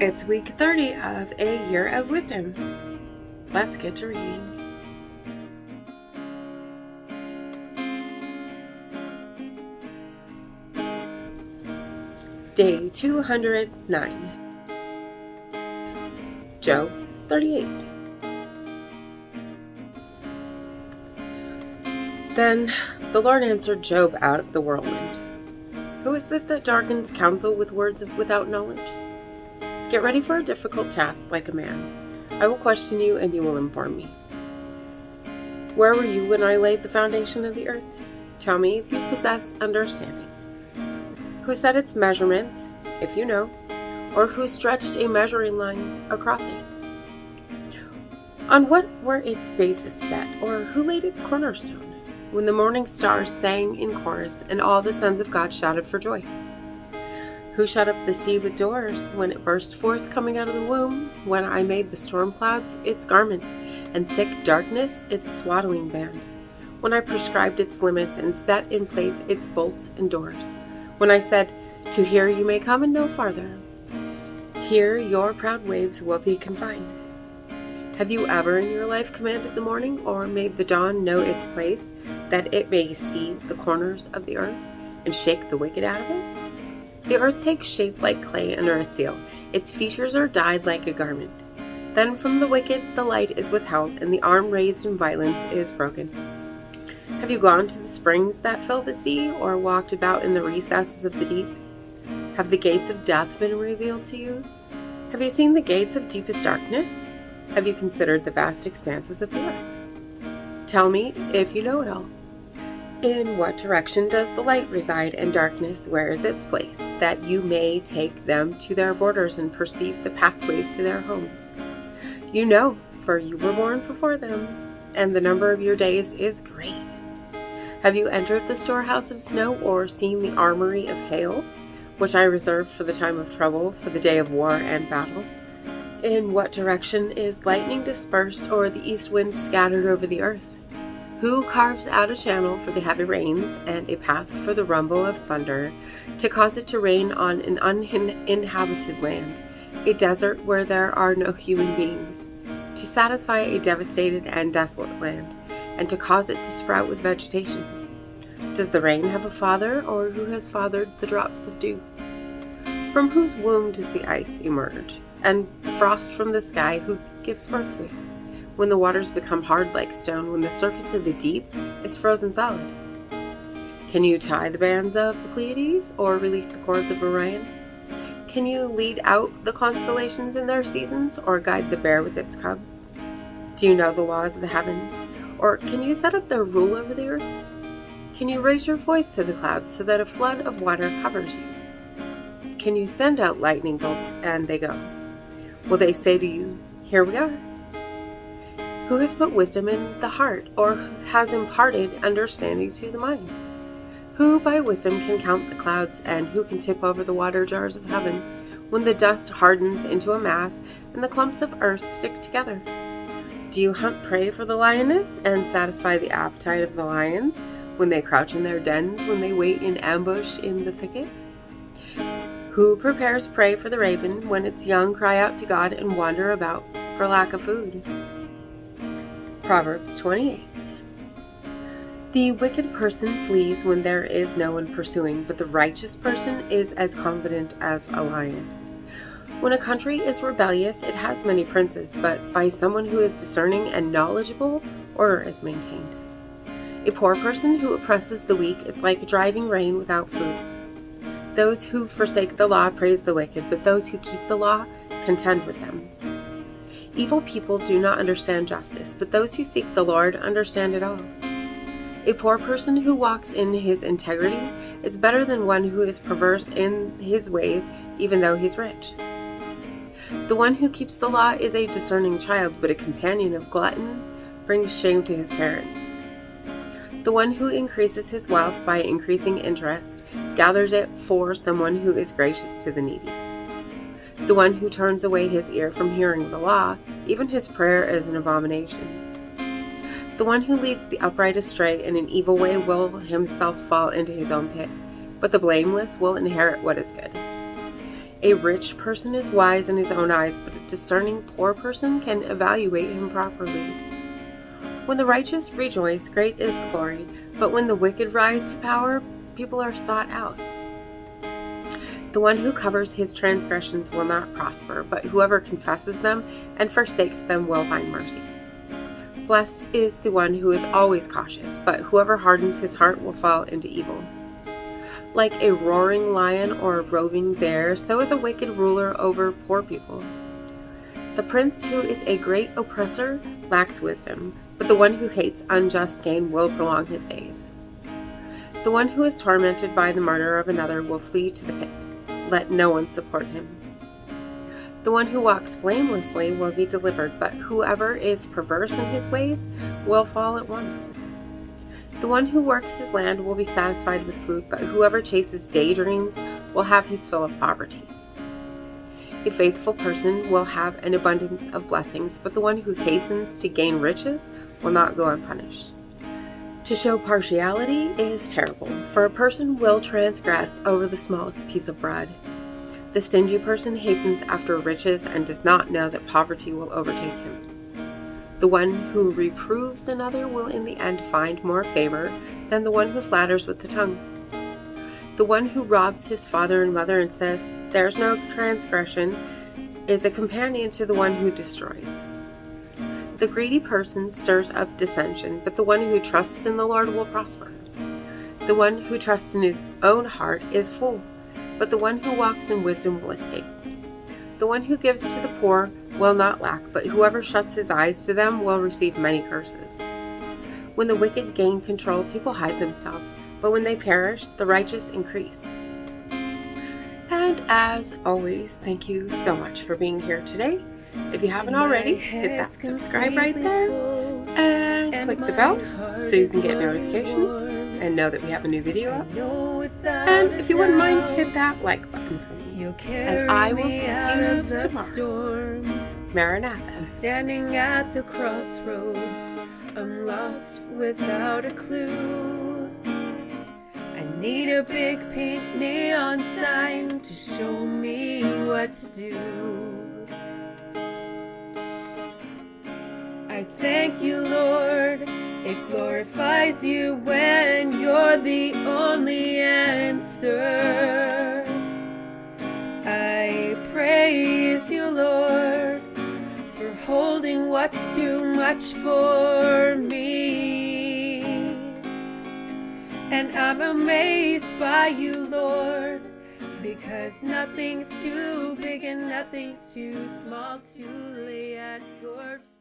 It's week 30 of A Year of Wisdom. Let's get to reading. Day 209. Job 38. Then the Lord answered Job out of the whirlwind. Who is this that darkens counsel with words without knowledge? Get ready for a difficult task like a man. I will question you and you will inform me. Where were you when I laid the foundation of the earth? Tell me if you possess understanding. Who set its measurements, if you know, or who stretched a measuring line across it? On what were its bases set, or who laid its cornerstone? When the morning stars sang in chorus and all the sons of God shouted for joy. Who shut up the sea with doors when it burst forth coming out of the womb, when I made the storm clouds its garment, and thick darkness its swaddling band, when I prescribed its limits and set in place its bolts and doors, when I said, to here you may come and no farther. Here your proud waves will be confined. Have you ever in your life commanded the morning, or made the dawn know its place, that it may seize the corners of the earth, and shake the wicked out of it? The earth takes shape like clay under a seal. Its features are dyed like a garment. Then from the wicked the light is withheld, and the arm raised in violence is broken. Have you gone to the springs that fill the sea, or walked about in the recesses of the deep? Have the gates of death been revealed to you? Have you seen the gates of deepest darkness? Have you considered the vast expanses of the earth? Tell me if you know it all. In what direction does the light reside, and darkness where is its place, that you may take them to their borders and perceive the pathways to their homes? You know, for you were born before them, and the number of your days is great. Have you entered the storehouse of snow, or seen the armory of hail, which I reserve for the time of trouble, for the day of war and battle? In what direction is lightning dispersed, or the east wind scattered over the earth? Who carves out a channel for the heavy rains, and a path for the rumble of thunder, to cause it to rain on an uninhabited land, a desert where there are no human beings, to satisfy a devastated and desolate land, and to cause it to sprout with vegetation? Does the rain have a father, or who has fathered the drops of dew? From whose womb does the ice emerge, and frost from the sky, who gives birth to it? When the waters become hard like stone, when the surface of the deep is frozen solid? Can you tie the bands of the Pleiades, or release the cords of Orion? Can you lead out the constellations in their seasons, or guide the bear with its cubs? Do you know the laws of the heavens, or can you set up their rule over the earth? Can you raise your voice to the clouds so that a flood of water covers you? Can you send out lightning bolts and they go? Will they say to you, here we are? Who has put wisdom in the heart, or has imparted understanding to the mind? Who by wisdom can count the clouds, and who can tip over the water jars of heaven, when the dust hardens into a mass, and the clumps of earth stick together? Do you hunt prey for the lioness, and satisfy the appetite of the lions, when they crouch in their dens, when they wait in ambush in the thicket? Who prepares prey for the raven, when its young cry out to God and wander about for lack of food? Proverbs 28. The wicked person flees when there is no one pursuing, but the righteous person is as confident as a lion. When a country is rebellious, it has many princes, but by someone who is discerning and knowledgeable, order is maintained. A poor person who oppresses the weak is like driving rain without food. Those who forsake the law praise the wicked, but those who keep the law contend with them. Evil people do not understand justice, but those who seek the Lord understand it all. A poor person who walks in his integrity is better than one who is perverse in his ways, even though he's rich. The one who keeps the law is a discerning child, but a companion of gluttons brings shame to his parents. The one who increases his wealth by increasing interest gathers it for someone who is gracious to the needy. The one who turns away his ear from hearing the law, even his prayer is an abomination. The one who leads the upright astray in an evil way will himself fall into his own pit, but the blameless will inherit what is good. A rich person is wise in his own eyes, but a discerning poor person can evaluate him properly. When the righteous rejoice, great is the glory, but when the wicked rise to power, people are sought out. The one who covers his transgressions will not prosper, but whoever confesses them and forsakes them will find mercy. Blessed is the one who is always cautious, but whoever hardens his heart will fall into evil. Like a roaring lion or a roving bear, so is a wicked ruler over poor people. The prince who is a great oppressor lacks wisdom, but the one who hates unjust gain will prolong his days. The one who is tormented by the murder of another will flee to the pit. Let no one support him. The one who walks blamelessly will be delivered, but whoever is perverse in his ways will fall at once. The one who works his land will be satisfied with food, but whoever chases daydreams will have his fill of poverty. A faithful person will have an abundance of blessings, but the one who hastens to gain riches will not go unpunished. To show partiality is terrible, for a person will transgress over the smallest piece of bread. The stingy person hastens after riches and does not know that poverty will overtake him. The one who reproves another will in the end find more favor than the one who flatters with the tongue. The one who robs his father and mother and says, "There's no transgression," is a companion to the one who destroys. The greedy person stirs up dissension, but the one who trusts in the Lord will prosper. The one who trusts in his own heart is a fool, but the one who walks in wisdom will escape. The one who gives to the poor will not lack, but whoever shuts his eyes to them will receive many curses. When the wicked gain control, people hide themselves, but when they perish, the righteous increase. And as always, thank you so much for being here today. If you haven't already, hit that subscribe right there and click the bell so you can get notifications and know that we have a new video up. And if you wouldn't mind, hit that like button for me. And I will see you tomorrow. Maranatha. I'm standing at the crossroads. I'm lost without a clue. I need a big pink neon sign to show me what to do. I thank you, Lord. It glorifies you when you're the only answer. I praise you, Lord, for holding what's too much for me. And I'm amazed by you, Lord, because nothing's too big and nothing's too small to lay at your feet.